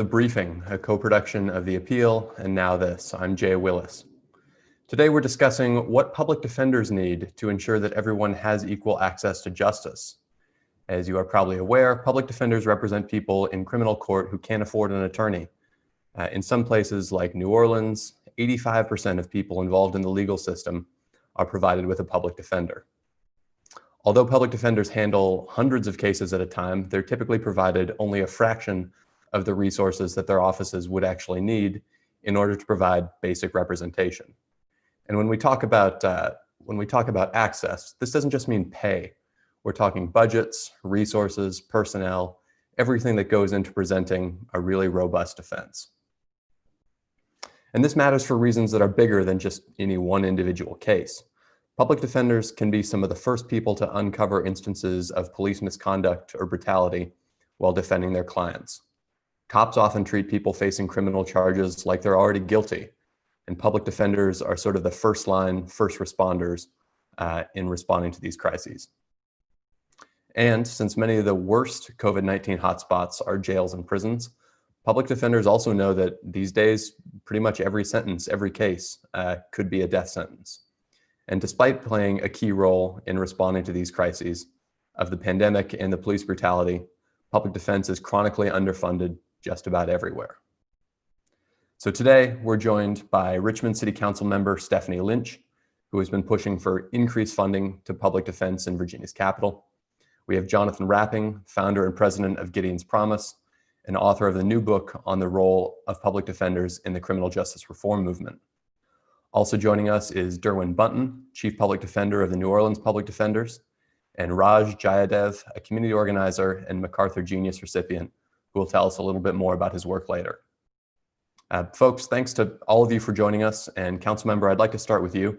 The Briefing, a co-production of The Appeal and Now This. I'm Jay Willis. Today we're discussing what public defenders need to ensure that everyone has equal access to justice. As you are probably aware, public defenders represent people in criminal court who can't afford an attorney. In some places like New Orleans, 85% of people involved in the legal system are provided with a public defender. Although public defenders handle hundreds of cases at a time, they're typically provided only a fraction of the resources that their offices would actually need in order to provide basic representation. And when we talk about access, this doesn't just mean pay. We're talking budgets, resources, personnel, everything that goes into presenting a really robust defense. And this matters for reasons that are bigger than just any one individual case. Public defenders can be some of the first people to uncover instances of police misconduct or brutality while defending their clients. Cops often treat people facing criminal charges like they're already guilty, and public defenders are sort of the first line, first responders in responding to these crises. And since many of the worst COVID-19 hotspots are jails and prisons, public defenders also know that these days, pretty much every sentence, every case could be a death sentence. And despite playing a key role in responding to these crises of the pandemic and the police brutality, public defense is chronically underfunded just about everywhere. So today we're joined by Richmond City Council member Stephanie Lynch, who has been pushing for increased funding to public defense in Virginia's capital. We have Jonathan Rapping, founder and president of Gideon's Promise, and author of the new book on the role of public defenders in the criminal justice reform movement. Also joining us is Derwin Bunton, Chief Public Defender of the New Orleans Public Defenders, and Raj Jayadev, a community organizer and MacArthur Genius recipient, who will tell us a little bit more about his work later. Folks, thanks to all of you for joining us. And Councilmember, I'd like to start with you.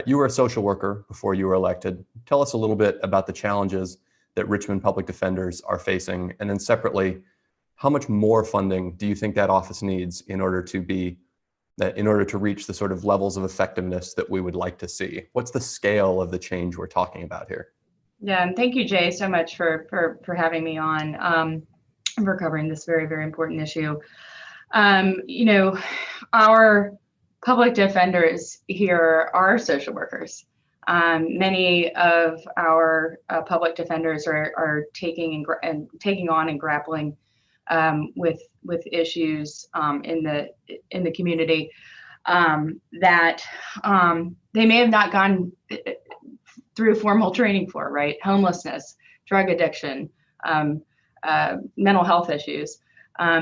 You were a social worker before you were elected. Tell us a little bit about the challenges that Richmond Public Defenders are facing. And then separately, how much more funding do you think that office needs in order to reach the sort of levels of effectiveness that we would like to see? What's the scale of the change we're talking about here? Yeah, and thank you, Jay, so much for having me on, for covering this very, very important issue. Our public defenders here are social workers. Many of our public defenders are taking on and grappling with issues in the community that they may have not gone through formal training for, right? Homelessness, drug addiction, mental health issues.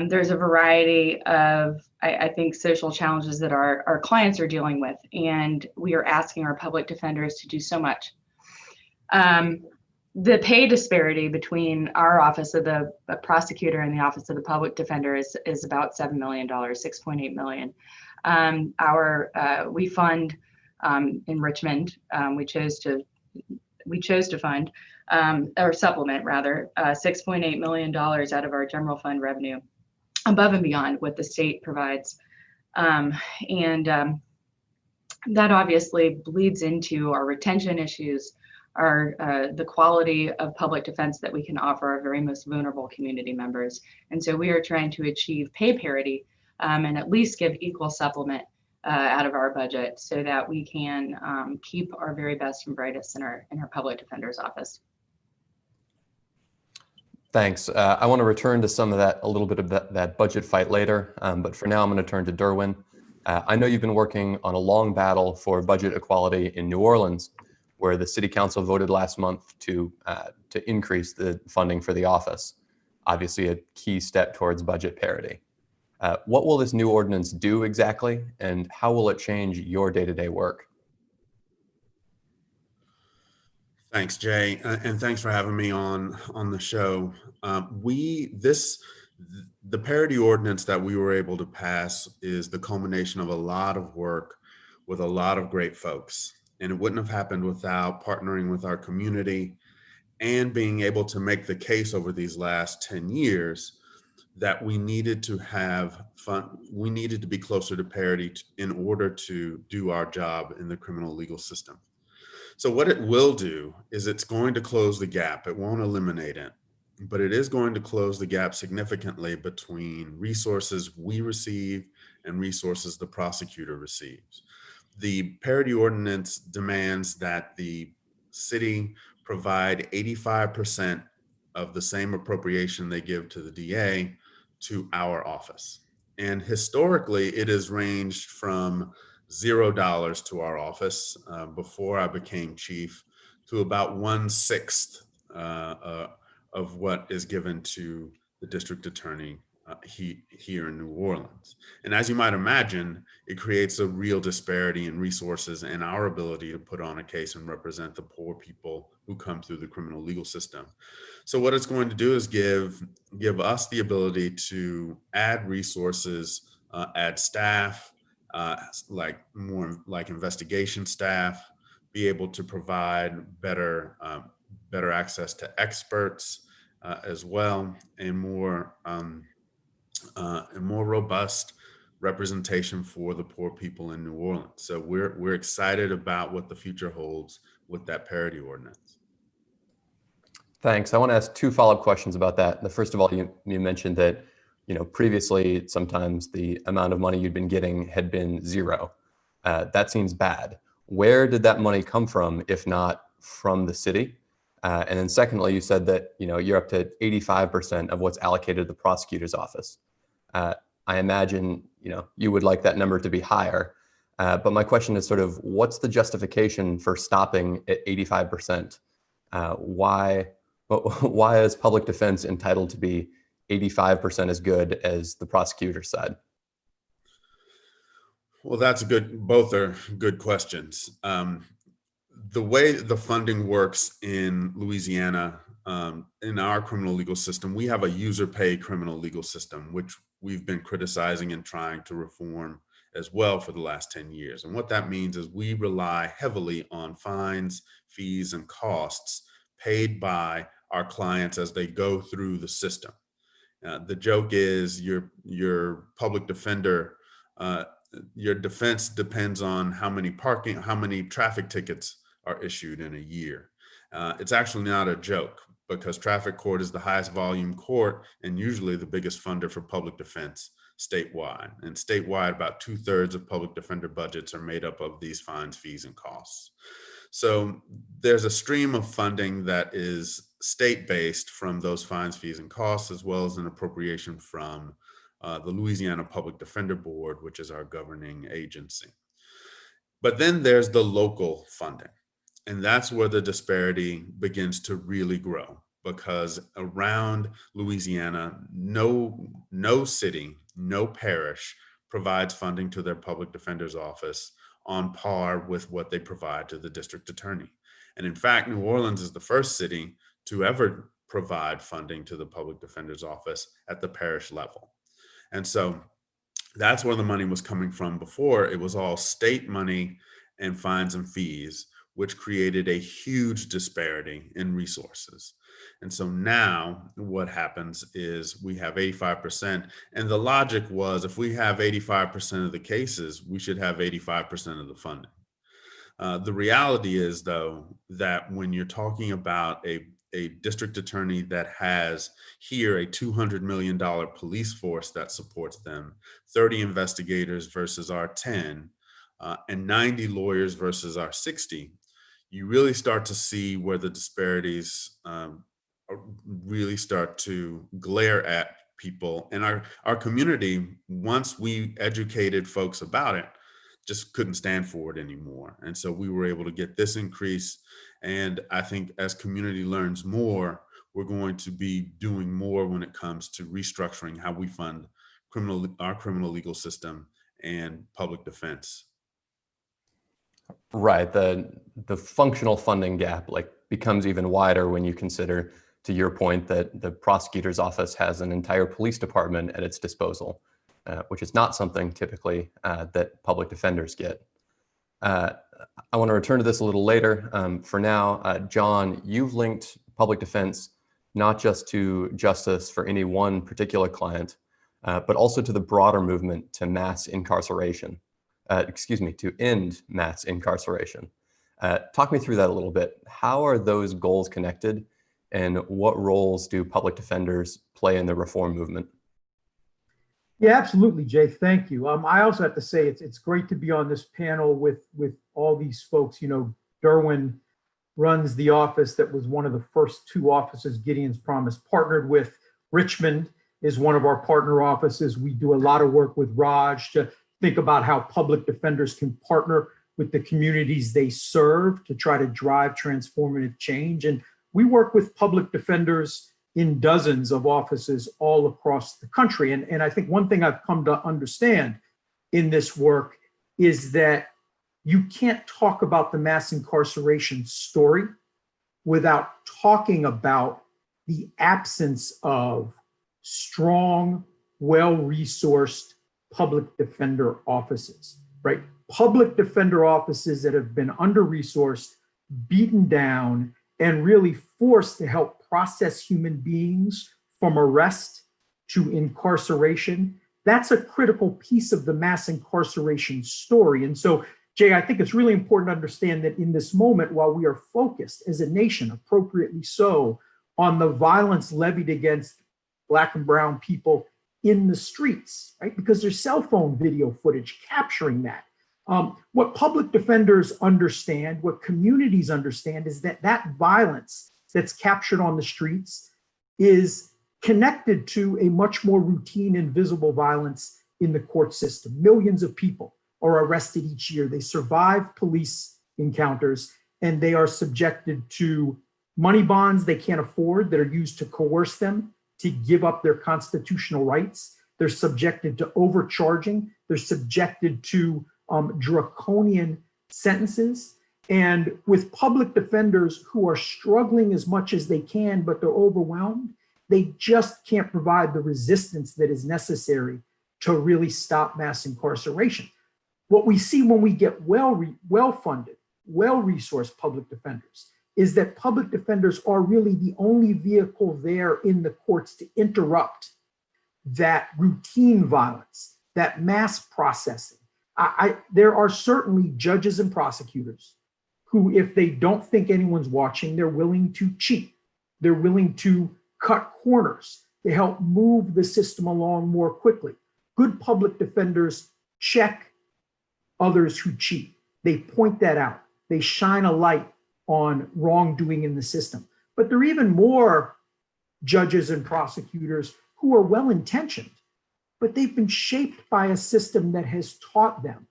There's a variety of, I think, social challenges that our clients are dealing with, and we are asking our public defenders to do so much. The pay disparity between our office of the prosecutor and the office of the public defender is about $7 million, $6.8 million. We fund in Richmond, we chose to fund or supplement rather $6.8 million out of our general fund revenue, above and beyond what the state provides, and that obviously bleeds into our retention issues, the quality of public defense that we can offer our very most vulnerable community members. And so we are trying to achieve pay parity and at least give equal supplement out of our budget so that we can keep our very best and brightest in our public defender's office. Thanks. I want to return to some of that, a little bit of that budget fight later, but for now I'm going to turn to Derwin. I know you've been working on a long battle for budget equality in New Orleans, where the City Council voted last month to increase the funding for the office. Obviously a key step towards budget parity. What will this new ordinance do exactly, and how will it change your day-to-day work? Thanks, Jay, and thanks for having me on the show. The parity ordinance that we were able to pass is the culmination of a lot of work with a lot of great folks. And it wouldn't have happened without partnering with our community and being able to make the case over these last 10 years that we needed to have we needed to be closer to parity in order to do our job in the criminal legal system. So what it will do is it's going to close the gap. It won't eliminate it. but it is going to close the gap significantly between resources we receive and resources the prosecutor receives. The parity ordinance demands that the city provide 85% of the same appropriation they give to the DA to our office. And historically, it has ranged from $0 to our office before I became chief to about 1/6 of what is given to the district attorney here in New Orleans. And as you might imagine, it creates a real disparity in resources and our ability to put on a case and represent the poor people who come through the criminal legal system. So what it's going to do is give us the ability to add resources, add staff, like more like investigation staff, be able to provide better access to experts as well, and more robust representation for the poor people in New Orleans. So we're excited about what the future holds with that parity ordinance. Thanks. I want to ask two follow-up questions about that. The first of all, you mentioned that previously sometimes the amount of money you'd been getting had been zero. That seems bad. Where did that money come from, if not from the city? And then secondly, you said that you're up to 85% of what's allocated to the prosecutor's office. I imagine you would like that number to be higher. But my question is sort of, what's the justification for stopping at 85%? Why is public defense entitled to be 85% as good as the prosecutor's side? Well, both are good questions. The way the funding works in Louisiana, in our criminal legal system, we have a user-paid criminal legal system, which we've been criticizing and trying to reform as well for the last 10 years. And what that means is we rely heavily on fines, fees, and costs paid by our clients as they go through the system. The joke is your public defender, your defense depends on how many traffic tickets are issued in a year. It's actually not a joke, because traffic court is the highest volume court and usually the biggest funder for public defense statewide. And statewide, about 2/3 of public defender budgets are made up of these fines, fees, and costs. So there's a stream of funding that is state-based from those fines, fees, and costs, as well as an appropriation from the Louisiana Public Defender Board, which is our governing agency. But then there's the local funding. And that's where the disparity begins to really grow, because around Louisiana, no city, no parish provides funding to their public defender's office on par with what they provide to the district attorney. And in fact, New Orleans is the first city to ever provide funding to the public defender's office at the parish level. And so that's where the money was coming from before. It was all state money and fines and fees, which created a huge disparity in resources. And so now what happens is we have 85%. And the logic was, if we have 85% of the cases, we should have 85% of the funding. The reality is, though, that when you're talking about a district attorney that has here a $200 million police force that supports them, 30 investigators versus our 10, and 90 lawyers versus our 60, you really start to see where the disparities really start to glare at people. And our community, once we educated folks about it, just couldn't stand for it anymore. And so we were able to get this increase. And I think as community learns more, we're going to be doing more when it comes to restructuring how we fund our criminal legal system and public defense. Right. The functional funding gap becomes even wider when you consider, to your point, that the prosecutor's office has an entire police department at its disposal, which is not something typically that public defenders get. I want to return to this a little later. For now, John, you've linked public defense not just to justice for any one particular client, but also to the broader movement to mass incarceration. To end mass incarceration. Talk me through that a little bit. How are those goals connected? and what roles do public defenders play in the reform movement? Yeah, absolutely, Jay. Thank you. I also have to say it's great to be on this panel with all these folks. You know, Derwin runs the office that was one of the first two offices Gideon's Promise partnered with. Richmond is one of our partner offices. We do a lot of work with Raj to think about how public defenders can partner with the communities they serve to try to drive transformative change. And we work with public defenders in dozens of offices all across the country. And I think one thing I've come to understand in this work is that you can't talk about the mass incarceration story without talking about the absence of strong, well-resourced public defender offices, right? Public defender offices that have been under-resourced, beaten down, and really forced to help process human beings from arrest to incarceration. That's a critical piece of the mass incarceration story. And so, Jay, I think it's really important to understand that in this moment, while we are focused as a nation, appropriately so, on the violence levied against Black and brown people in the streets, right? Because there's cell phone video footage capturing that. What public defenders understand, what communities understand, is that that violence that's captured on the streets is connected to a much more routine and visible violence in the court system. Millions of people are arrested each year. They survive police encounters, and they are subjected to money bonds they can't afford that are used to coerce them to give up their constitutional rights. They're subjected to overcharging. They're subjected to draconian sentences. And with public defenders who are struggling as much as they can, but they're overwhelmed, they just can't provide the resistance that is necessary to really stop mass incarceration. What we see when we get well-funded, well-resourced public defenders is that public defenders are really the only vehicle there in the courts to interrupt that routine violence, that mass processing. There are certainly judges and prosecutors who, if they don't think anyone's watching, they're willing to cheat. They're willing to cut corners to help move the system along more quickly. Good public defenders check others who cheat. They point that out. They shine a light on wrongdoing in the system. But there are even more judges and prosecutors who are well-intentioned, but they've been shaped by a system that has taught them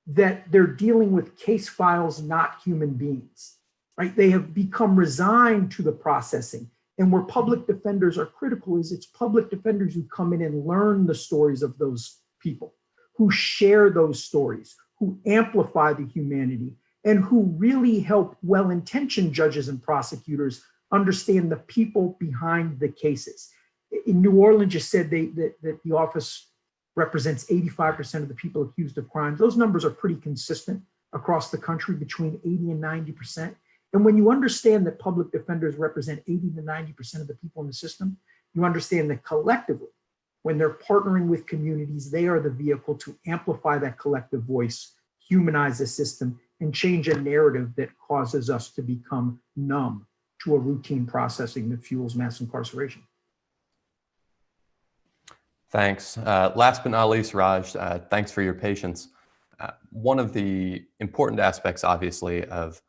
that they're dealing with case files, not human beings, right? They have become resigned to the processing. And where public defenders are critical is it's public defenders who come in and learn the stories of those people, who share those stories, who amplify the humanity, and who really help well-intentioned judges and prosecutors understand the people behind the cases. In New Orleans, just said that the office represents 85% of the people accused of crimes. Those numbers are pretty consistent across the country, between 80 and 90%. And when you understand that public defenders represent 80 to 90% of the people in the system, you understand that collectively, when they're partnering with communities, they are the vehicle to amplify that collective voice, humanize the system, and change a narrative that causes us to become numb to a routine processing that fuels mass incarceration. Thanks. Last but not least, Raj, thanks for your patience. One of the important aspects, obviously, of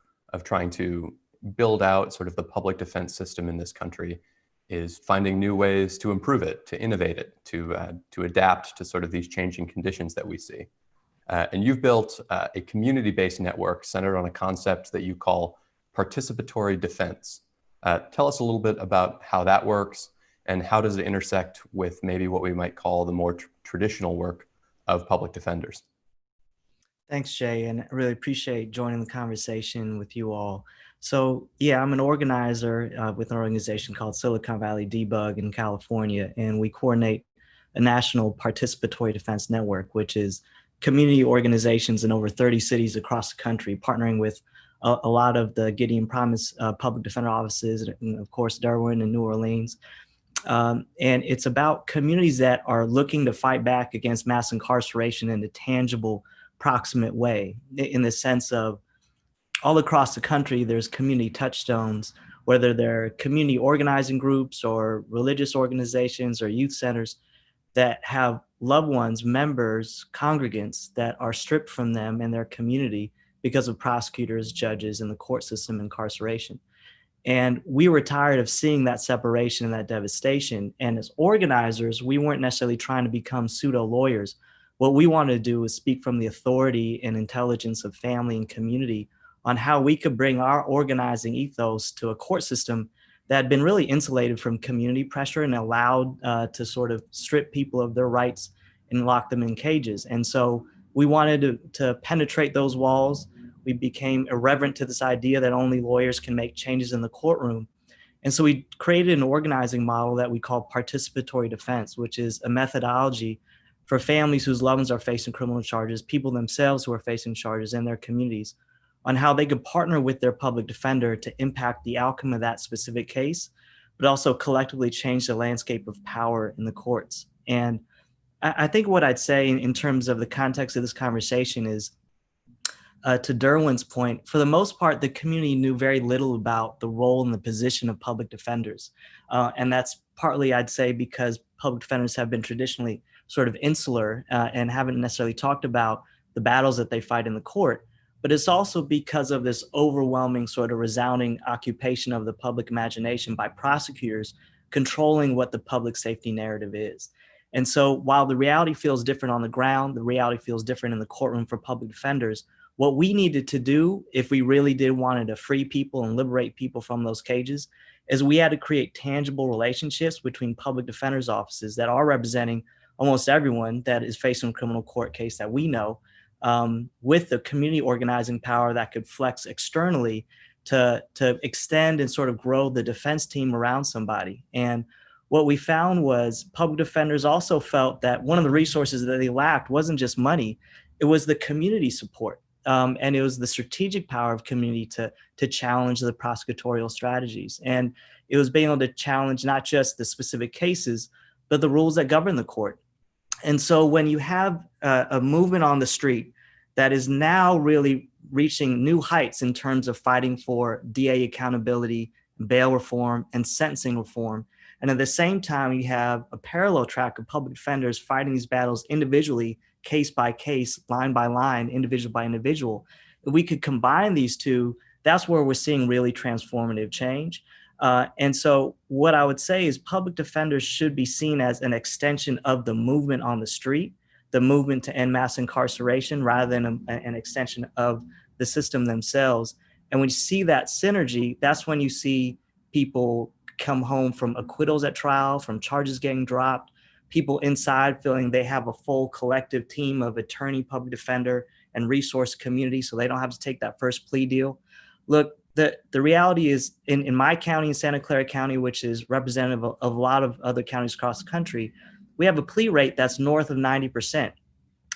trying to build out sort of the public defense system in this country is finding new ways to improve it, to innovate it, to adapt to sort of these changing conditions that we see. And you've built a community-based network centered on a concept that you call participatory defense. Tell us a little bit about how that works and how does it intersect with maybe what we might call the more traditional work of public defenders. Thanks, Jay, and I really appreciate joining the conversation with you all. So yeah, I'm an organizer with an organization called Silicon Valley Debug in California, and we coordinate a national participatory defense network, which is community organizations in over 30 cities across the country, partnering with a lot of the Gideon Promise public defender offices, and of course, Derwin and New Orleans. And it's about communities that are looking to fight back against mass incarceration in a tangible, proximate way, in the sense of all across the country, there's community touchstones whether they're community organizing groups or religious organizations or youth centers that have loved ones, members, congregants that are stripped from them and their community because of prosecutors, judges, and the court system incarceration. And we were tired of seeing that separation and that devastation. And as organizers, we weren't necessarily trying to become pseudo lawyers. What we wanted to do was speak from the authority and intelligence of family and community on how we could bring our organizing ethos to a court system that had been really insulated from community pressure and allowed to sort of strip people of their rights and lock them in cages. And so we wanted to penetrate those walls. We became irreverent to this idea that only lawyers can make changes in the courtroom. And so we created an organizing model that we call participatory defense, which is a methodology for families whose loved ones are facing criminal charges, people themselves who are facing charges in their communities, on how they could partner with their public defender to impact the outcome of that specific case, but also collectively change the landscape of power in the courts. And I think what I'd say in terms of the context of this conversation is, to Derwin's point, for the most part, the community knew very little about the role and the position of public defenders. And that's partly, I'd say, because public defenders have been traditionally sort of insular and haven't necessarily talked about the battles that they fight in the court. But it's also because of this overwhelming sort of resounding occupation of the public imagination by prosecutors controlling what the public safety narrative is. And so while the reality feels different on the ground, the reality feels different in the courtroom for public defenders, what we needed to do if we really did wanted to free people and liberate people from those cages is we had to create tangible relationships between public defenders' offices that are representing almost everyone that is facing a criminal court case that we know, with the community organizing power that could flex externally to extend and sort of grow the defense team around somebody. And what we found was public defenders also felt that one of the resources that they lacked wasn't just money, it was the community support. And it was the strategic power of community to challenge the prosecutorial strategies. And it was being able to challenge not just the specific cases, but the rules that govern the court. And so when you have a movement on the street that is now really reaching new heights in terms of fighting for DA accountability, bail reform, and sentencing reform, and at the same time, you have a parallel track of public defenders fighting these battles individually, case by case, line by line, individual by individual. If we could combine these two, that's where we're seeing really transformative change. And so what I would say is public defenders should be seen as an extension of the movement on the street, the movement to end mass incarceration, rather than an extension of the system themselves. And when you see that synergy, that's when you see people come home from acquittals at trial, from charges getting dropped, people inside feeling they have a full collective team of attorney, public defender, and resource community, so they don't have to take that first plea deal. Look, the reality is in my county, in Santa Clara County, which is representative of a lot of other counties across the country, we have a plea rate that's north of 90%.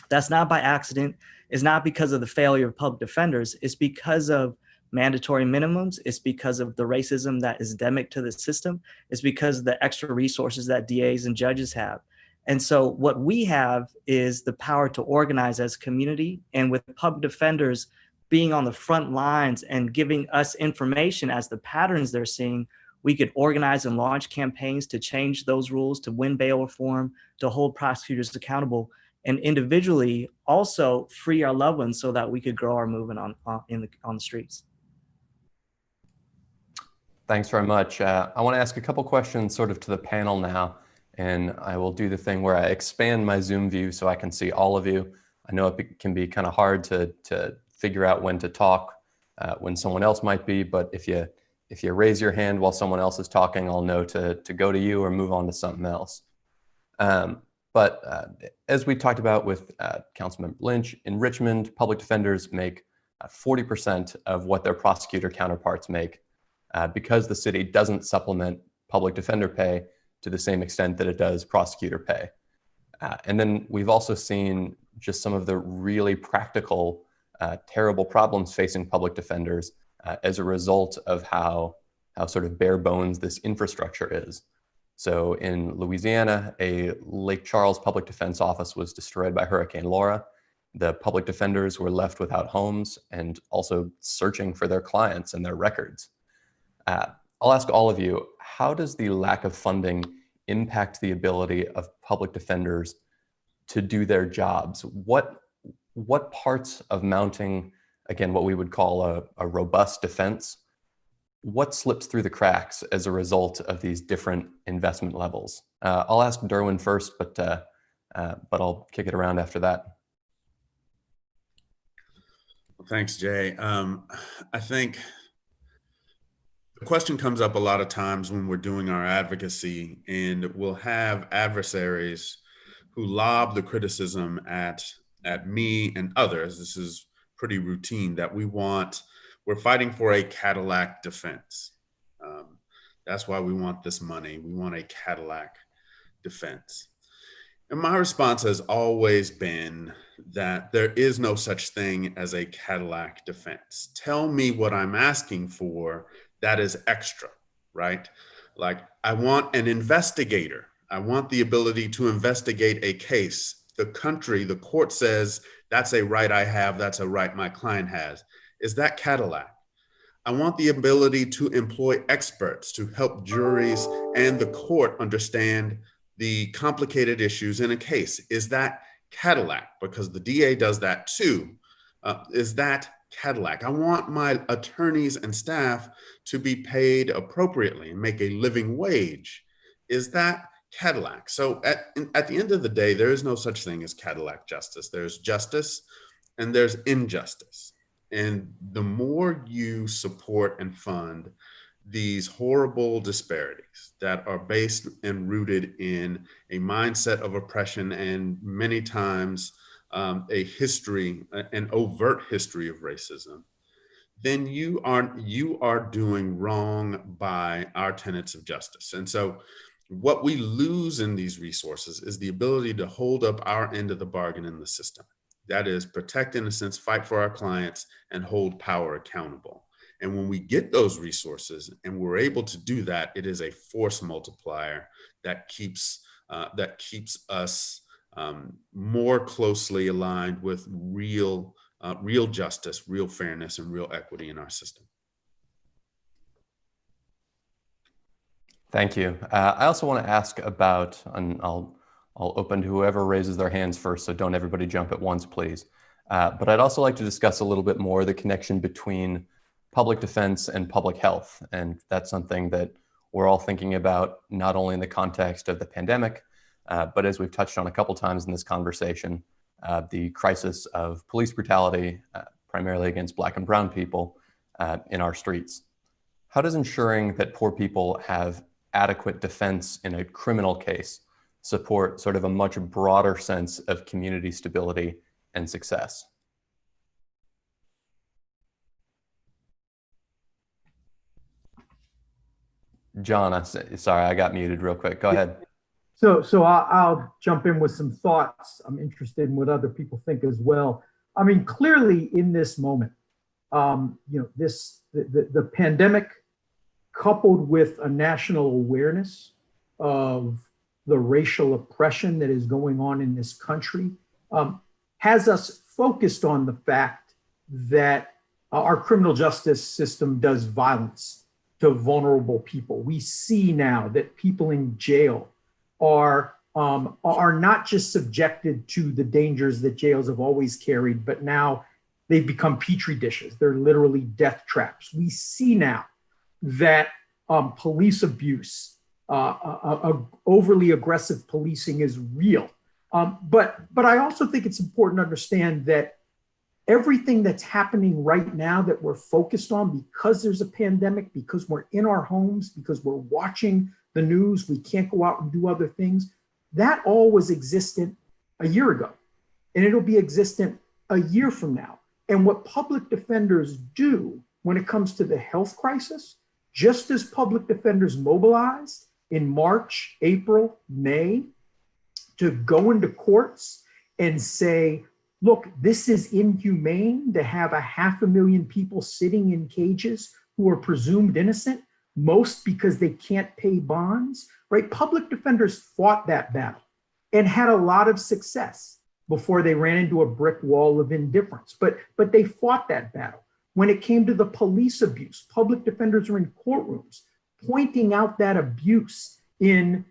That's not by accident. It's not because of the failure of public defenders. It's because of mandatory minimums. It's because of the racism that is endemic to the system. It's because of the extra resources that DAs and judges have. And so what we have is the power to organize as a community, and with public defenders being on the front lines and giving us information as the patterns they're seeing, we could organize and launch campaigns to change those rules, to win bail reform, to hold prosecutors accountable, and individually also free our loved ones so that we could grow our movement on the streets. Thanks very much. I want to ask a couple questions sort of to the panel now, and I will do the thing where I expand my Zoom view so I can see all of you. I know it can be kind of hard to figure out when to talk, when someone else might be, but if you raise your hand while someone else is talking, I'll know to go to you or move on to something else. But as we talked about with Councilmember Lynch, in Richmond, public defenders make 40% of what their prosecutor counterparts make because the city doesn't supplement public defender pay to the same extent that it does prosecutor pay. And then we've also seen just some of the really practical, terrible problems facing public defenders as a result of how sort of bare bones this infrastructure is. So in Louisiana, a Lake Charles public defense office was destroyed by Hurricane Laura. The public defenders were left without homes and also searching for their clients and their records. I'll ask all of you, how does the lack of funding impact the ability of public defenders to do their jobs? What parts of mounting, again, what we would call a robust defense, what slips through the cracks as a result of these different investment levels? I'll ask Derwin first, but I'll kick it around after that. Well, thanks, Jay. I think the question comes up a lot of times when we're doing our advocacy, and we'll have adversaries who lob the criticism at me and others. This is pretty routine, that we're fighting for a Cadillac defense. That's why we want this money. We want a Cadillac defense. And my response has always been that there is no such thing as a Cadillac defense. Tell me what I'm asking for that is extra, right? Like, I want an investigator. I want the ability to investigate a case. The court says that's a right I have, that's a right my client has. Is that Cadillac? I want the ability to employ experts to help juries and the court understand the complicated issues in a case. Is that Cadillac? Because the DA does that too. Is that Cadillac? I want my attorneys and staff to be paid appropriately and make a living wage. Is that Cadillac? So at the end of the day, there is no such thing as Cadillac justice. There's justice and there's injustice. And the more you support and fund these horrible disparities that are based and rooted in a mindset of oppression and many times an overt history of racism, then you are doing wrong by our tenets of justice. And so what we lose in these resources is the ability to hold up our end of the bargain in the system. That is, protect innocence, fight for our clients, and hold power accountable. And when we get those resources and we're able to do that, it is a force multiplier that keeps us more closely aligned with real justice, real fairness, and real equity in our system. Thank you. I also want to ask about, and I'll open to whoever raises their hands first, so don't everybody jump at once, please. But I'd also like to discuss a little bit more the connection between public defense and public health. And that's something that we're all thinking about, not only in the context of the pandemic, but as we've touched on a couple times in this conversation, the crisis of police brutality, primarily against Black and brown people in our streets. How does ensuring that poor people have adequate defense in a criminal case support sort of a much broader sense of community stability and success? John, sorry, I got muted real quick. Go ahead. So I'll jump in with some thoughts. I'm interested in what other people think as well. I mean, clearly in this moment, the pandemic, coupled with a national awareness of the racial oppression that is going on in this country, has us focused on the fact that our criminal justice system does violence to vulnerable people. We see now that people in jail are not just subjected to the dangers that jails have always carried, but now they've become petri dishes. They're literally death traps. We see now that police abuse, overly aggressive policing is real. But I also think it's important to understand that everything that's happening right now that we're focused on, because there's a pandemic, because we're in our homes, because we're watching the news, we can't go out and do other things, that all was existent a year ago. And it'll be existent a year from now. And what public defenders do when it comes to the health crisis, just as public defenders mobilized in March, April, May, to go into courts and say, look, this is inhumane to have 500,000 people sitting in cages who are presumed innocent, most because they can't pay bonds, right? Public defenders fought that battle and had a lot of success before they ran into a brick wall of indifference. But they fought that battle. When it came to the police abuse, public defenders were in courtrooms pointing out that abuse in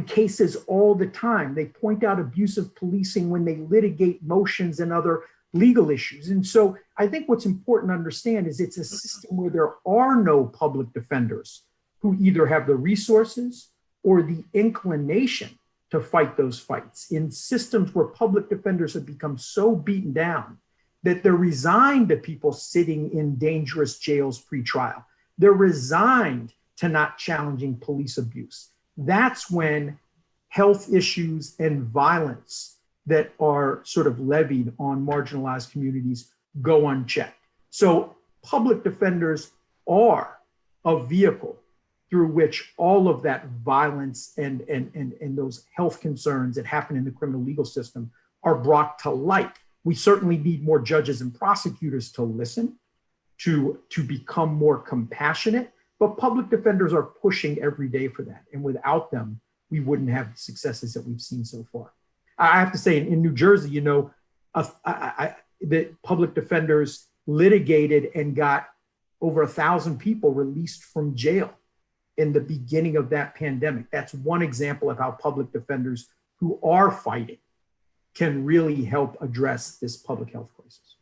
cases all the time. They point out abusive policing when they litigate motions and other legal issues. And so I think what's important to understand is it's a system where there are no public defenders who either have the resources or the inclination to fight those fights, in systems where public defenders have become so beaten down that they're resigned to people sitting in dangerous jails pre-trial. They're resigned to not challenging police abuse. That's when health issues and violence that are sort of levied on marginalized communities go unchecked. So public defenders are a vehicle through which all of that violence and those health concerns that happen in the criminal legal system are brought to light. We certainly need more judges and prosecutors to listen, to become more compassionate, but public defenders are pushing every day for that. And without them, we wouldn't have the successes that we've seen so far. I have to say, in New Jersey, you know, the public defenders litigated and got over 1,000 people released from jail in the beginning of that pandemic. That's one example of how public defenders who are fighting can really help address this public health crisis.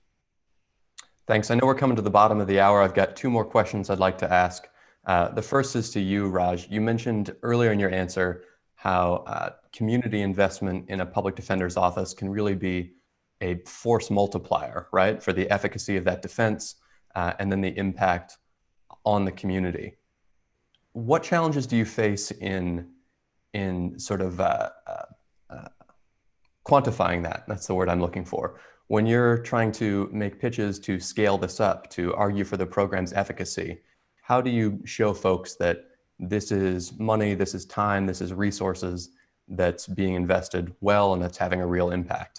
Thanks. I know we're coming to the bottom of the hour. I've got two more questions I'd like to ask. The first is to you, Raj. You mentioned earlier in your answer how community investment in a public defender's office can really be a force multiplier, right, for the efficacy of that defense and then the impact on the community. What challenges do you face in sort of quantifying that? That's the word I'm looking for. When you're trying to make pitches to scale this up, to argue for the program's efficacy, how do you show folks that this is money, this is time, this is resources that's being invested well and that's having a real impact?